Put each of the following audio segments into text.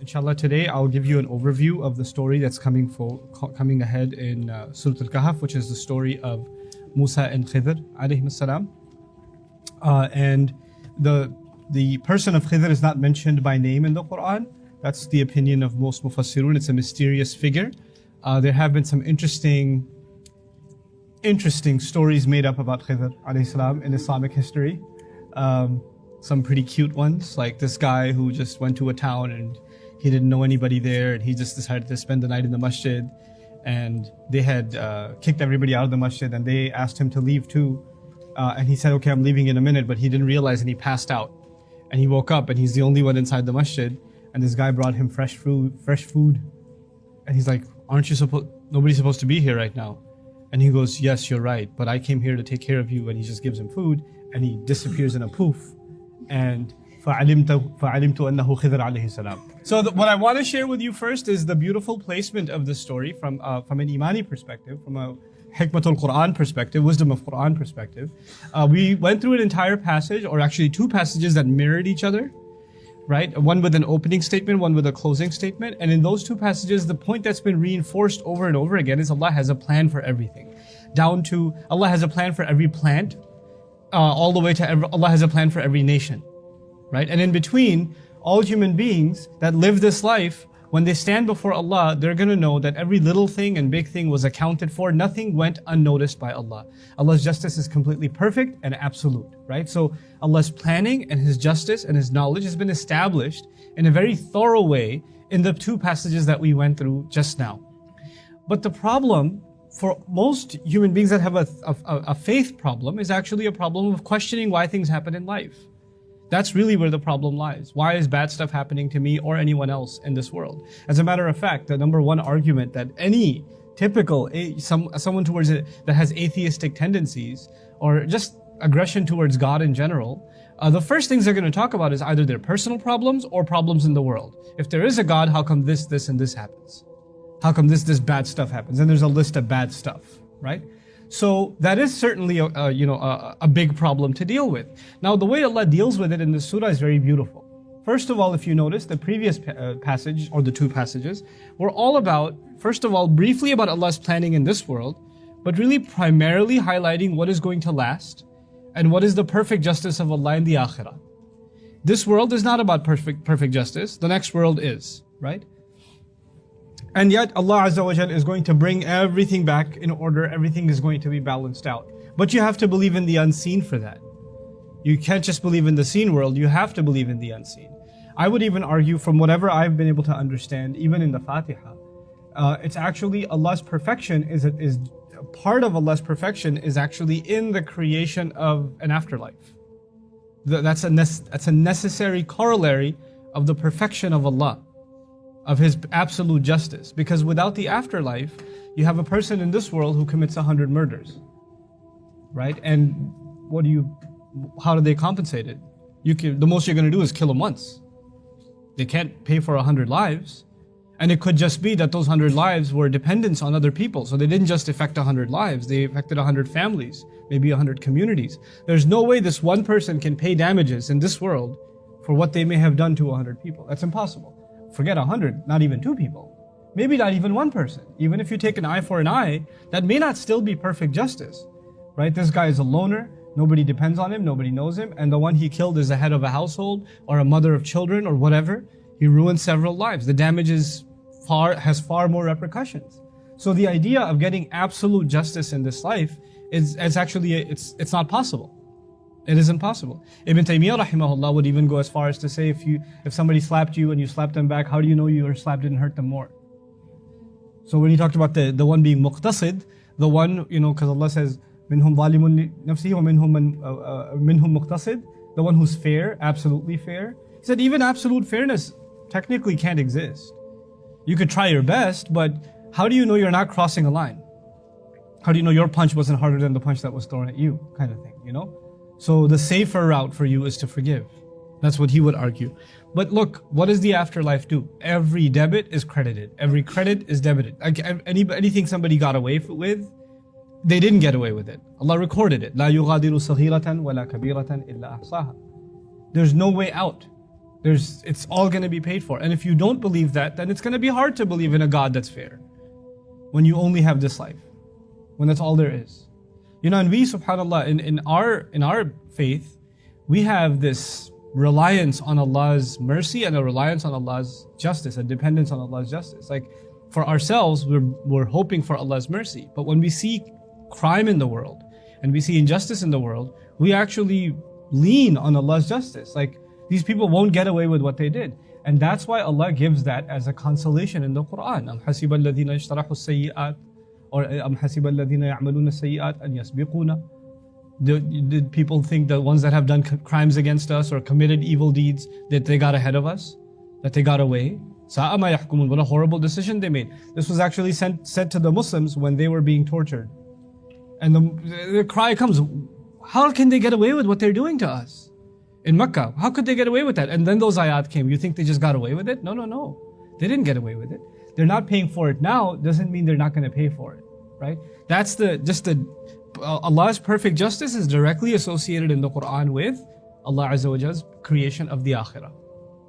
Inshallah, today I'll give you an overview of the story that's coming ahead in Surah Al-Kahf, which is the story of Musa and Khidr alayhim salam. And the person of Khidr is not mentioned by name in the Quran. That's the opinion of most mufassirun. It's a mysterious figure. There have been some interesting stories made up about Khidr alayhi salam in Islamic history. Some pretty cute ones, like this guy who just went to a town and he didn't know anybody there, and he just decided to spend the night in the masjid, and they had kicked everybody out of the masjid, and they asked him to leave too, and he said, okay, I'm leaving in a minute, but he didn't realize, and he passed out, and he woke up and he's the only one inside the masjid, and this guy brought him fresh food, and he's like, nobody's supposed to be here right now. And he goes, yes, you're right, but I came here to take care of you. And he just gives him food, and he disappears in a poof. And فَعَلِمْتُ أَنَّهُ خِذْرَ عَلَيْهِ السَّلَامُ. So what I want to share with you first is the beautiful placement of the story from an Imani perspective, from a Hikmatul Quran perspective, wisdom of Quran perspective. We went through an entire passage, or actually two passages that mirrored each other, right? One with an opening statement, one with a closing statement. And in those two passages, the point that's been reinforced over and over again is Allah has a plan for everything. Down to Allah has a plan for every plant, all the way to Allah has a plan for every nation, right? And in between, all human beings that live this life, when they stand before Allah, they're going to know that every little thing and big thing was accounted for. Nothing went unnoticed by Allah. Allah's justice is completely perfect and absolute, right? So Allah's planning and His justice and His knowledge has been established in a very thorough way in the two passages that we went through just now. But the problem for most human beings that have a faith problem is actually a problem of questioning why things happen in life. That's really where the problem lies. Why is bad stuff happening to me or anyone else in this world? As a matter of fact, the number one argument that any typical, someone towards it that has atheistic tendencies or just aggression towards God in general, the first things they're going to talk about is either their personal problems or problems in the world. If there is a God, how come this, and this happens? How come this bad stuff happens? And there's a list of bad stuff, right? So that is certainly a big problem to deal with. Now, the way Allah deals with it in this surah is very beautiful. First of all, if you notice, the previous passage, or the two passages, were all about, first of all, briefly about Allah's planning in this world, but really primarily highlighting what is going to last and what is the perfect justice of Allah in the akhirah. This world is not about perfect justice. The next world is, right? And yet Allah Azza wa Jal is going to bring everything back in order. Everything is going to be balanced out. But you have to believe in the unseen for that. You can't just believe in the seen world. You have to believe in the unseen. I would even argue, from whatever I've been able to understand, even in the Fatiha, it's actually Allah's perfection is part of Allah's perfection is actually in the creation of an afterlife. That's a necessary corollary of the perfection of Allah, of His absolute justice. Because without the afterlife, you have a person in this world who commits 100 murders, right? And how do they compensate it? The most you're going to do is kill them once. They can't pay for 100 lives. And it could just be that those 100 lives were dependence on other people. So they didn't just affect 100 lives, they affected 100 families, maybe 100 communities. There's no way this one person can pay damages in this world for what they may have done to 100 people. That's impossible. Forget 100, not even 2 people. Maybe not even one person. Even if you take an eye for an eye, that may not still be perfect justice, right? This guy is a loner, nobody depends on him, nobody knows him, and the one he killed is the head of a household or a mother of children or whatever. He ruined several lives. The damage has far more repercussions. So the idea of getting absolute justice in this life is actually, it's not possible. It is impossible. Ibn Taymiyyah rahimahullah would even go as far as to say, if somebody slapped you and you slapped them back, how do you know your slap didn't hurt them more? So when he talked about the one being muqtasid, the one, because Allah says, minhum zalimun nafsihi wa minhum muqtasid, the one who's fair, absolutely fair. He said even absolute fairness technically can't exist. You could try your best, but how do you know you're not crossing a line? How do you know your punch wasn't harder than the punch that was thrown at you, kind of thing, So the safer route for you is to forgive. That's what he would argue. But look, what does the afterlife do? Every debit is credited. Every credit is debited. Anything somebody got away with, they didn't get away with it. Allah recorded it. لا يغادر صغيرة ولا كبيرة إلا أحصاها. There's no way out. It's all going to be paid for. And if you don't believe that, then it's going to be hard to believe in a God that's fair. When you only have this life. When that's all there is. And we, subhanAllah, in our faith, we have this reliance on Allah's mercy and a reliance on Allah's justice, a dependence on Allah's justice. Like for ourselves, we're hoping for Allah's mercy. But when we see crime in the world and we see injustice in the world, we actually lean on Allah's justice. Like these people won't get away with what they did. And that's why Allah gives that as a consolation in the Quran. أَمْ حَسِبَ الَّذِينَ اجْتَرَحُوا السَّيِّئَاتِ or أَمْ حَسِبَ الَّذِينَ يَعْمَلُونَ السَّيِّئَاتِ أَنْ يَسْبِقُونَ. Did people think the ones that have done crimes against us or committed evil deeds, that they got ahead of us? That they got away? سَاءَ مَا يَحْكُمُونَ. What a horrible decision they made. This was actually said to the Muslims when they were being tortured. And the cry comes, how can they get away with what they're doing to us? In Mecca, how could they get away with that? And then those ayat came. You think they just got away with it? No. They didn't get away with it. They're not paying for it now, doesn't mean they're not going to pay for it, right? That's Allah's perfect justice is directly associated in the Quran with Allah Azza wa Jall's creation of the akhirah,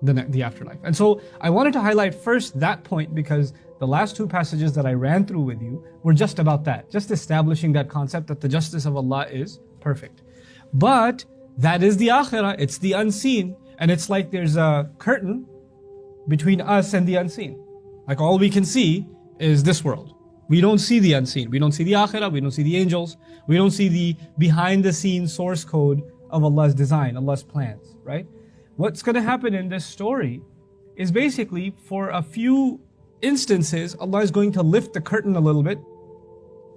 the afterlife. And so I wanted to highlight first that point because the last two passages that I ran through with you were just about that, just establishing that concept that the justice of Allah is perfect. But that is the akhirah, it's the unseen. And it's like there's a curtain between us and the unseen. Like all we can see is this world. We don't see the unseen. We don't see the akhirah, we don't see the angels. We don't see the behind the scenes source code of Allah's design, Allah's plans, right? What's going to happen in this story is basically for a few instances, Allah is going to lift the curtain a little bit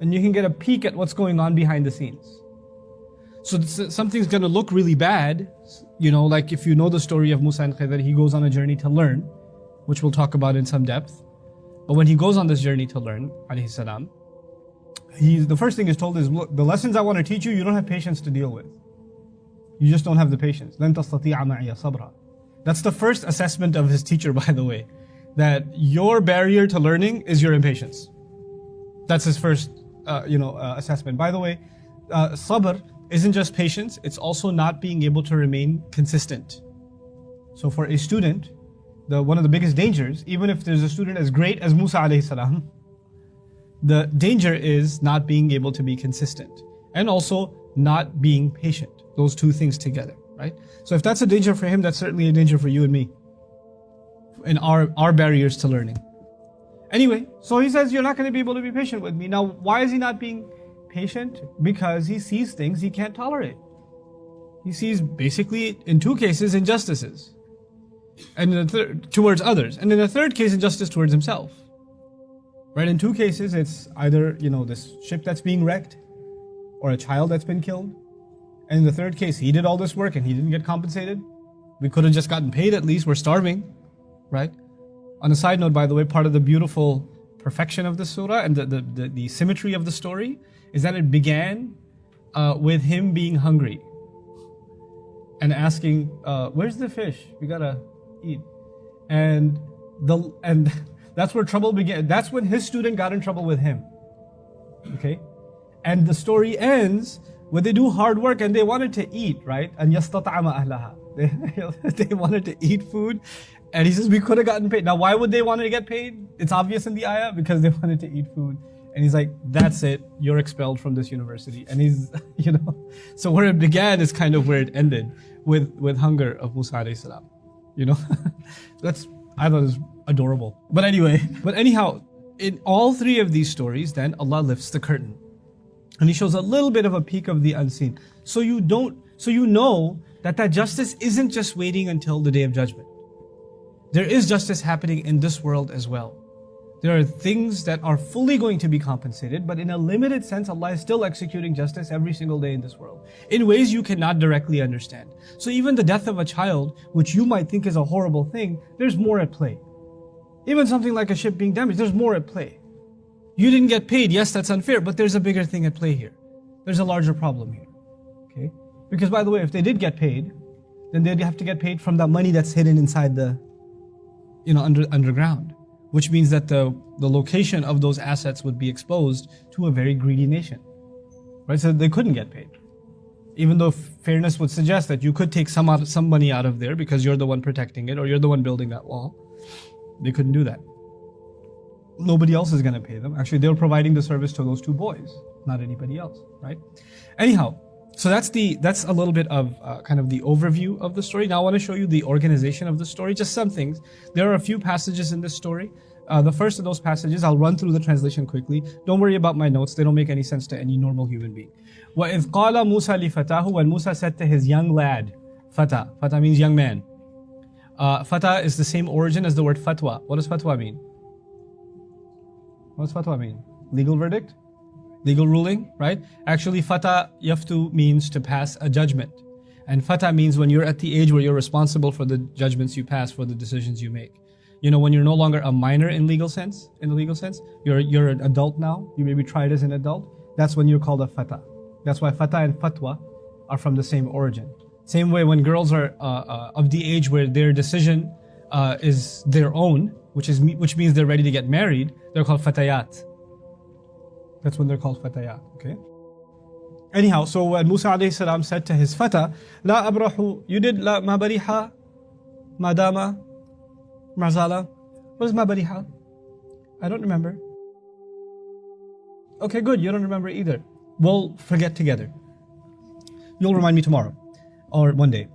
and you can get a peek at what's going on behind the scenes. So something's going to look really bad, like if you know the story of Musa and Khidr, he goes on a journey to learn, which we'll talk about in some depth. But when he goes on this journey to learn, alayhi salam, the first thing he's told is, look, the lessons I want to teach you, you don't have patience to deal with. You just don't have the patience. لَن تَسْتَطِيعَ مَعِيَ صَبْرًا. That's the first assessment of his teacher, by the way, that your barrier to learning is your impatience. That's his first, assessment. By the way, sabr isn't just patience, it's also not being able to remain consistent. So for a student, one of the biggest dangers, even if there's a student as great as Musa alayhi salam, the danger is not being able to be consistent and also not being patient. Those two things together, right? So if that's a danger for him, that's certainly a danger for you and me in our barriers to learning. Anyway, so he says, you're not going to be able to be patient with me. Now, why is he not being patient? Because he sees things he can't tolerate. He sees basically, in two cases, injustices. And in towards others. And in the third case, injustice towards himself. Right? In two cases, it's either, this ship that's being wrecked or a child that's been killed. And in the third case, he did all this work and he didn't get compensated. We could have just gotten paid at least. We're starving. Right? On a side note, by the way, part of the beautiful perfection of the surah and the symmetry of the story is that it began with him being hungry and asking, where's the fish? We gotta eat. And that's where trouble began. That's when his student got in trouble with him. Okay? And the story ends when they do hard work and they wanted to eat, right? And يَسْتَطْعَمَ أَهْلَهَا. They wanted to eat food. And he says, we could have gotten paid. Now, why would they want to get paid? It's obvious in the ayah, because they wanted to eat food. And he's like, that's it, you're expelled from this university. And he's, so where it began is kind of where it ended, with hunger of Musa alayhi salam. I thought it was adorable. But anyhow, in all three of these stories, then Allah lifts the curtain. And he shows a little bit of a peek of the unseen. So you know that justice isn't just waiting until the day of judgment. There is justice happening in this world as well. There are things that are fully going to be compensated, but in a limited sense, Allah is still executing justice every single day in this world, in ways you cannot directly understand. So even the death of a child, which you might think is a horrible thing, there's more at play. Even something like a ship being damaged, there's more at play. You didn't get paid, yes, that's unfair, but there's a bigger thing at play here. There's a larger problem here. Okay? Because by the way, if they did get paid, then they'd have to get paid from the money that's hidden inside the underground, which means that the location of those assets would be exposed to a very greedy nation, right? So they couldn't get paid. Even though fairness would suggest that you could take some money out of there because you're the one protecting it or you're the one building that wall. They couldn't do that. Nobody else is going to pay them. Actually, they were providing the service to those two boys, not anybody else, right? Anyhow, so that's a little bit of kind of the overview of the story. Now I want to show you the organization of the story, just some things. There are a few passages in this story. The first of those passages, I'll run through the translation quickly. Don't worry about my notes. They don't make any sense to any normal human being. وَإِذْ قَالَ مُوسَى لِفَتَاهُ When Musa said to his young lad, Fata. Fata means young man. Fata is the same origin as the word fatwa. What does fatwa mean? What does fatwa mean? Legal verdict? Legal ruling, right? Actually, fata yaftu means to pass a judgment. And fata means when you're at the age where you're responsible for the judgments you pass, for the decisions you make. You know, when you're no longer a minor in the legal sense, you're an adult now, you may be tried as an adult, that's when you're called a fata. That's why fata and fatwa are from the same origin. Same way when girls are of the age where their decision is their own, which means they're ready to get married, they're called fatayat. That's when they're called fatayat, okay? Anyhow, so when Musa alayhi salam said to his fata, La abrahu, you did la ma bariha, madama, marzala. What is ma bariha? I don't remember. Okay, good, you don't remember either. We'll forget together. You'll remind me tomorrow, or one day.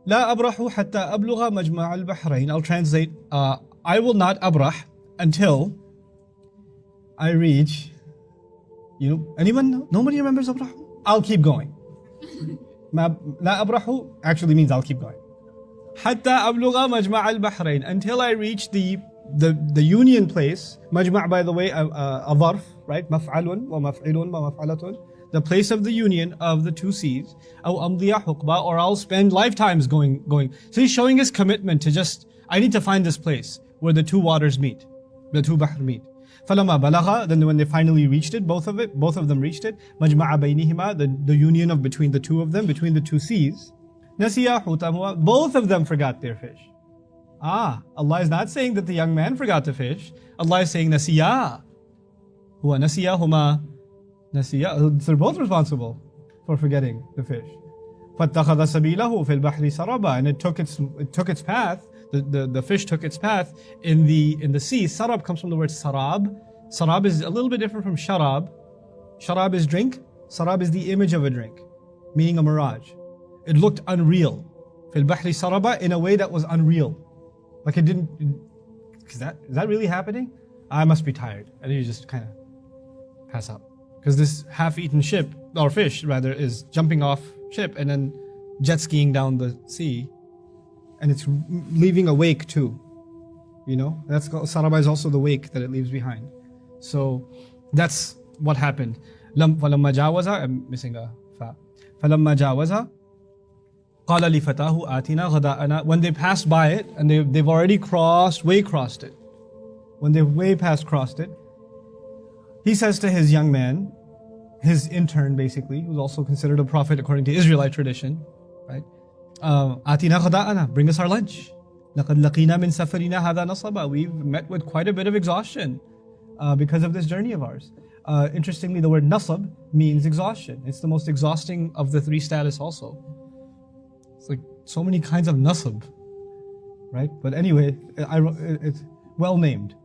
La abrahu hatta abluga majma' al-bahrain. I'll translate, I will not abrah until I reach, you know, anyone? Nobody remembers abrahu? I'll keep going. La abrahu actually means I'll keep going. Hatta abluga majma' al-bahrain. Until I reach the union place. Majma', by the way, a dharf, right? Maf'alun wa maf'ilun wa maf'alatun. The place of the union of the two seas. Aw amdiya hukba, or I'll spend lifetimes going. So he's showing his commitment to just, I need to find this place where the two waters meet, the two bahr meet. فَلَمَا بَلَغَ Then when they finally reached it, both of them reached it. مَجْمَعَ بَيْنِهِمَا The union of between the two of them, between the two seas. نَسِيَا حُوتَهُمَا Both of them forgot their fish. Allah is not saying that the young man forgot to fish. Allah is saying نَسِيَا هُوَ نَسِيَهُمَا نَسِيَا They're both responsible for forgetting the fish. فَاتَّخَذَ سَبِيلَهُ فِي الْبَحْرِ سَرَبًا And it took its path. The fish took its path in the sea. Sarab comes from the word sarab. Sarab is a little bit different from sharab. Sharab is drink. Sarab is the image of a drink, meaning a mirage. It looked unreal. Fil bahri saraba, in a way that was unreal. Like it didn't. Is that really happening? I must be tired. And you just kind of pass out. Because this half-eaten ship, or fish rather, is jumping off ship and then jet skiing down the sea. And it's leaving a wake too. You know, that's called, Saraba is also the wake that it leaves behind. So that's what happened. فَلَمَّا جَاوَزَا I'm missing a fa. فَلَمَّا جَاوَزَا قَالَ لِفَتَاهُ آتِنَا غَدَاءَنَا When they passed by it, and they've already crossed it. When they've crossed it, he says to his young man, his intern basically, who's also considered a prophet according to Israelite tradition, right? Atina ghada'ana, bring us our lunch. لَقَدْ لَقِينَا مِنْ سَفَرِنَا هَذَا نَصَبًا We've met with quite a bit of exhaustion because of this journey of ours. Interestingly, the word nasab means exhaustion. It's the most exhausting of the three status also. It's like so many kinds of nasab, right? But anyway, it's well named,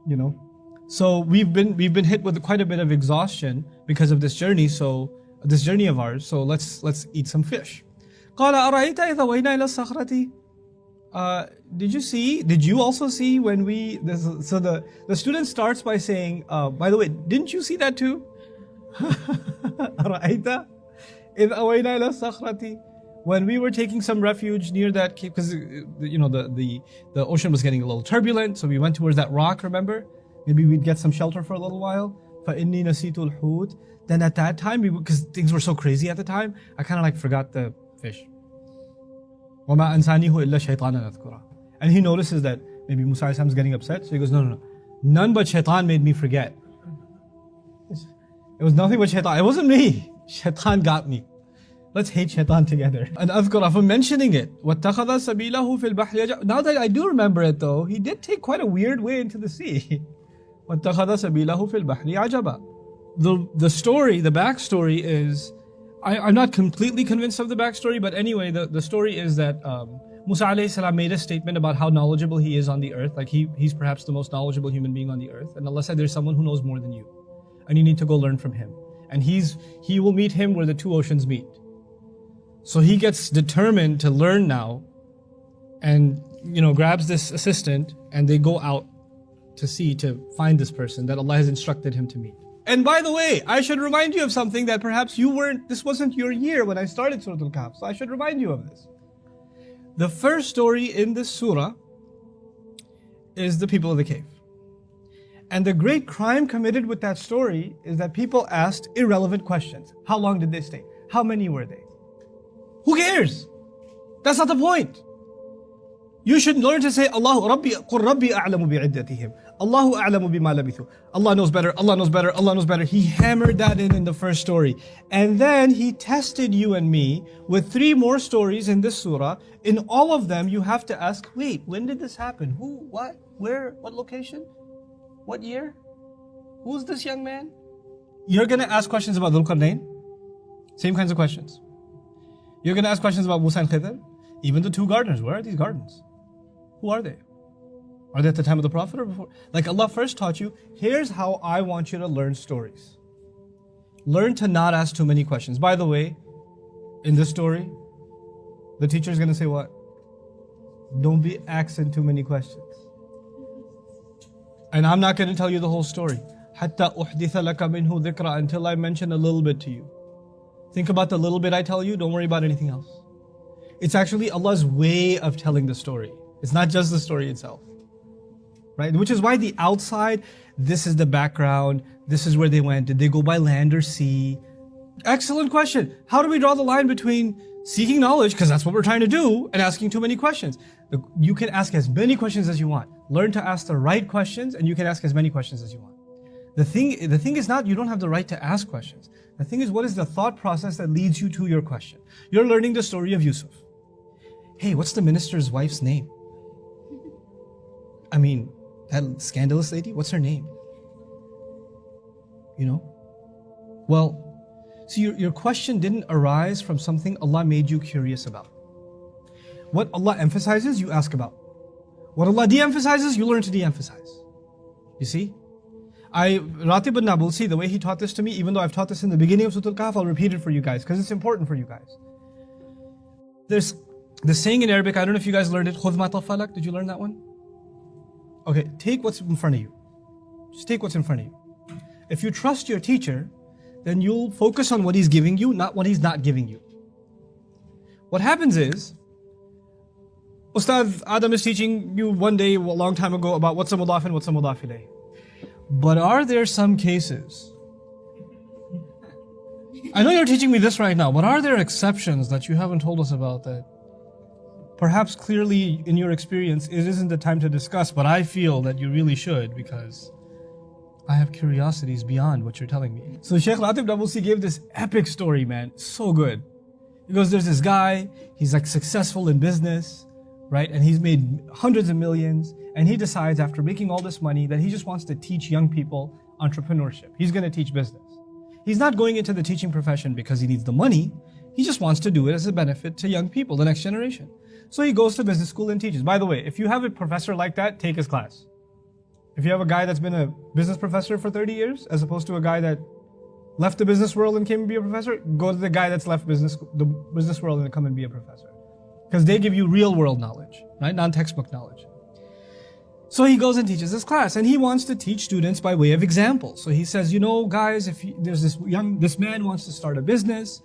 you know. So we've been hit with quite a bit of exhaustion because of this journey. So this journey of ours. So let's eat some fish. قال أرأيت إذا وينا إلى الصخرة Did you also see when so the student starts by saying, by the way, didn't you see that too? أرأيت إذا وينا إلى الصخرة When we were taking some refuge near that cave, because you know the ocean was getting a little turbulent, so we went towards that rock, remember? Maybe we'd get some shelter for a little while. فإني نسيت الحوت Then at that time, because things were so crazy at the time, I kind of like forgot the fish. وَمَا أَنْسَانِهُ إِلَّا شَيْطَانًا أَذْكُرَهُ And he notices that maybe Musa is getting upset, so he goes, no. None but shaitan made me forget. It was nothing but shaitan. It wasn't me. Shaitan got me. Let's hate shaitan together. And أذكر for mentioning it. وَاتَّخَذَ سَبِيلَهُ فِي الْبَحْرِ Now that I do remember it though, he did take quite a weird way into the sea. وَاتَّخَذَ سَبِيلَهُ فِي الْبَحْرِ عَجَبًا The story, the backstory is, I'm not completely convinced of the backstory, but anyway, the story is that Musa alayhi salam made a statement about how knowledgeable he is on the earth. Like he's perhaps the most knowledgeable human being on the earth. And Allah said, there's someone who knows more than you. And you need to go learn from him. And he will meet him where the two oceans meet. So he gets determined to learn now and, grabs this assistant and they go out to sea to find this person that Allah has instructed him to meet. And by the way, I should remind you of something that perhaps this wasn't your year when I started Surah Al-Kahf. So I should remind you of this. The first story in this surah is the people of the cave. And the great crime committed with that story is that people asked irrelevant questions. How long did they stay? How many were they? Who cares? That's not the point. You should learn to say, Allahu Rabbi, Qur Rabbi a'lamu bi'iddatihim. Allahu a'lamu bima labithu. Allah knows better, Allah knows better, Allah knows better. He hammered that in the first story. And then he tested you and me with 3 more stories in this surah. In all of them, you have to ask, wait, when did this happen? Who, what, where, what location? What year? Who's this young man? You're going to ask questions about Dhul Qarnayn. Same kinds of questions. You're going to ask questions about Musa and Khidr. Even the 2 gardeners. Where are these gardens? Who are they? Are they at the time of the Prophet or before? Like Allah first taught you, here's how I want you to learn stories. Learn to not ask too many questions. By the way, in this story, the teacher is going to say what? Don't be asking too many questions. And I'm not going to tell you the whole story. حَتَّى أُحْدِثَ لَكَ مِنْهُ ذِكْرًا, until I mention a little bit to you. Think about the little bit I tell you, don't worry about anything else. It's actually Allah's way of telling the story. It's not just the story itself. Right? Which is why the outside, this is the background, this is where they went. Did they go by land or sea? Excellent question. How do we draw the line between seeking knowledge, because that's what we're trying to do, and asking too many questions? You can ask as many questions as you want. Learn to ask the right questions, and you can ask as many questions as you want. The thing is not, you don't have the right to ask questions. The thing is, what is the thought process that leads you to your question? You're learning the story of Yusuf. Hey, what's the minister's wife's name? I mean, that scandalous lady, what's her name? Well, see, your question didn't arise from something Allah made you curious about. What Allah emphasizes, you ask about. What Allah de-emphasizes, you learn to de-emphasize. You see? Ratib al-Nabulsi, the way he taught this to me, even though I've taught this in the beginning of Surah Al-Kahf, I'll repeat it for you guys, because it's important for you guys. There's the saying in Arabic, I don't know if you guys learned it, خُذْ مَا طَفَّلَكَ. Did you learn that one? Okay, take what's in front of you. Just take what's in front of you. If you trust your teacher, then you'll focus on what he's giving you, not what he's not giving you. What happens is, Ustad Adam is teaching you one day, a long time ago, about what's a mudaf and what's a mudaf ilayh. But are there some cases, I know you're teaching me this right now, but are there exceptions that you haven't told us about that perhaps clearly in your experience it isn't the time to discuss, but I feel that you really should, because I have curiosities beyond what you're telling me. So Sheikh Latif Nabulsi gave this epic story, man. So good. He goes, there's this guy, he's like successful in business, right? And he's made hundreds of millions. And he decides after making all this money that he just wants to teach young people entrepreneurship. He's going to teach business. He's not going into the teaching profession because he needs the money. He just wants to do it as a benefit to young people, the next generation. So he goes to business school and teaches. By the way, if you have a professor like that, take his class. If you have a guy that's been a business professor for 30 years, as opposed to a guy that left the business world and came and be a professor, go to the guy that's left the business world and come and be a professor. Because they give you real world knowledge, right? Non-textbook knowledge. So he goes and teaches this class, and he wants to teach students by way of example. So he says, guys, there's this man wants to start a business.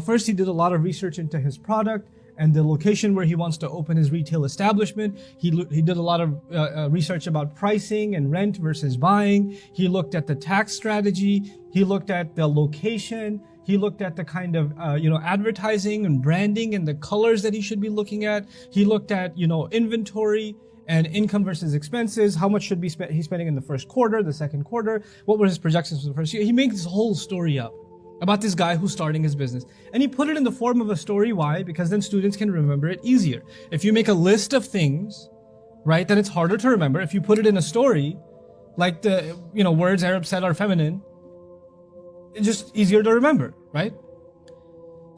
First, he did a lot of research into his product and the location where he wants to open his retail establishment. He did a lot of research about pricing and rent versus buying. He looked at the tax strategy. He looked at the location. He looked at the kind of, advertising and branding and the colors that he should be looking at. He looked at, inventory and income versus expenses. How much should he spending in the first quarter, the second quarter? What were his projections for the first year? He makes this whole story up about this guy who's starting his business. And he put it in the form of a story. Why? Because then students can remember it easier. If you make a list of things, right, then it's harder to remember. If you put it in a story, like the, words Arab said are feminine, it's just easier to remember, right?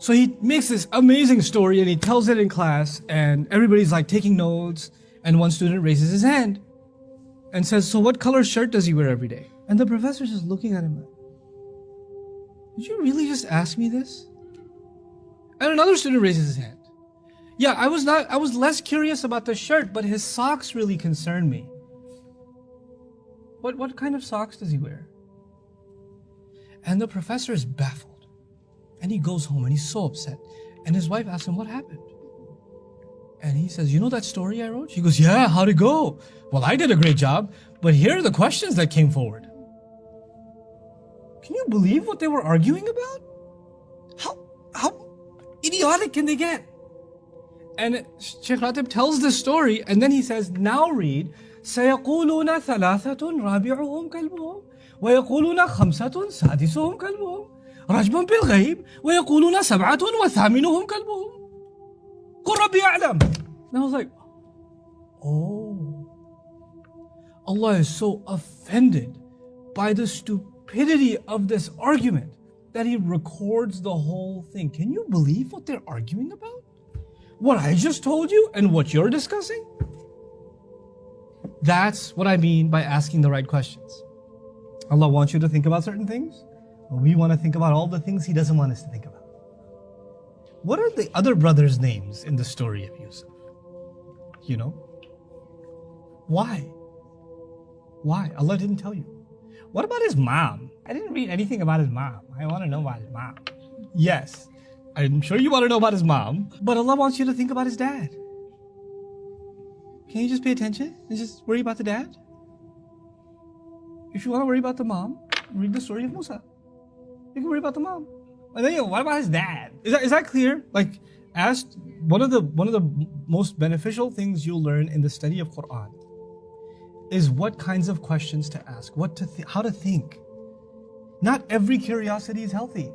So he makes this amazing story and he tells it in class and everybody's like taking notes, and one student raises his hand and says, so what color shirt does he wear every day? And the professor's just looking at him like, did you really just ask me this? And another student raises his hand. Yeah, I was less curious about the shirt, but his socks really concerned me. What kind of socks does he wear? And the professor is baffled. And he goes home and he's so upset. And his wife asks him, what happened? And he says, you know that story I wrote? She goes, yeah, how'd it go? Well, I did a great job, but here are the questions that came forward. Can you believe what they were arguing about? How idiotic can they get? And Sheikh Ratib tells this story, and then he says, now read, سيقولون ثلاثة رابعهم كلبهم ويقولون خمسة سادسهم كلبهم رجما بالغيب ويقولون سبعة وثامنهم كلبهم قل ربي أعلم. And I was like, oh, Allah is so offended by the stupidity of this argument that He records the whole thing. Can you believe what they're arguing about? What I just told you and what you're discussing? That's what I mean by asking the right questions. Allah wants you to think about certain things, but we want to think about all the things He doesn't want us to think about. What are the other brothers' names in the story of Yusuf? You know? Why? Why? Allah didn't tell you. What about his mom? I didn't read anything about his mom. I want to know about his mom. Yes, I'm sure you want to know about his mom, but Allah wants you to think about his dad. Can you just pay attention and just worry about the dad? If you want to worry about the mom, read the story of Musa. You can worry about the mom. And then, what about his dad? Is that clear? Like, as one of the most beneficial things you'll learn in the study of Quran is what kinds of questions to ask, how to think. Not every curiosity is healthy.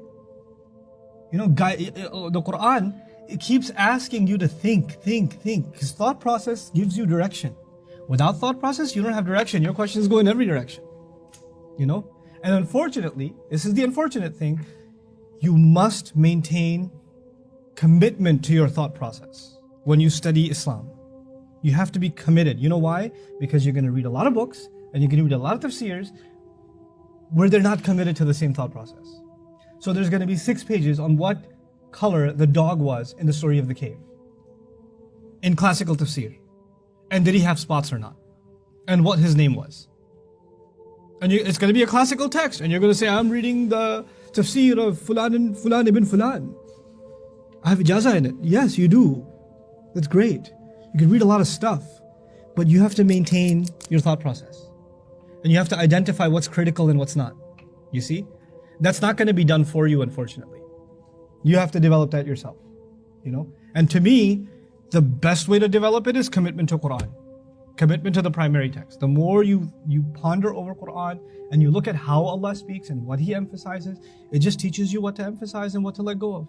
You know, the Quran, it keeps asking you to think. Because thought process gives you direction. Without thought process, you don't have direction. Your questions go in every direction. You know? And unfortunately, this is the unfortunate thing, you must maintain commitment to your thought process when you study Islam. You have to be committed. You know why? Because you're going to read a lot of books and you're going to read a lot of tafsirs where they're not committed to the same thought process. So there's going to be 6 pages on what color the dog was in the story of the cave in classical tafsir. And did he have spots or not? And what his name was. And it's going to be a classical text. And you're going to say, I'm reading the tafsir of Fulan ibn Fulan. I have ijazah in it. Yes, you do. That's great. You can read a lot of stuff. But you have to maintain your thought process. And you have to identify what's critical and what's not. You see? That's not going to be done for you, unfortunately. You have to develop that yourself. You know? And to me, the best way to develop it is commitment to Quran. Commitment to the primary text. The more you ponder over Quran and you look at how Allah speaks and what He emphasizes, it just teaches you what to emphasize and what to let go of.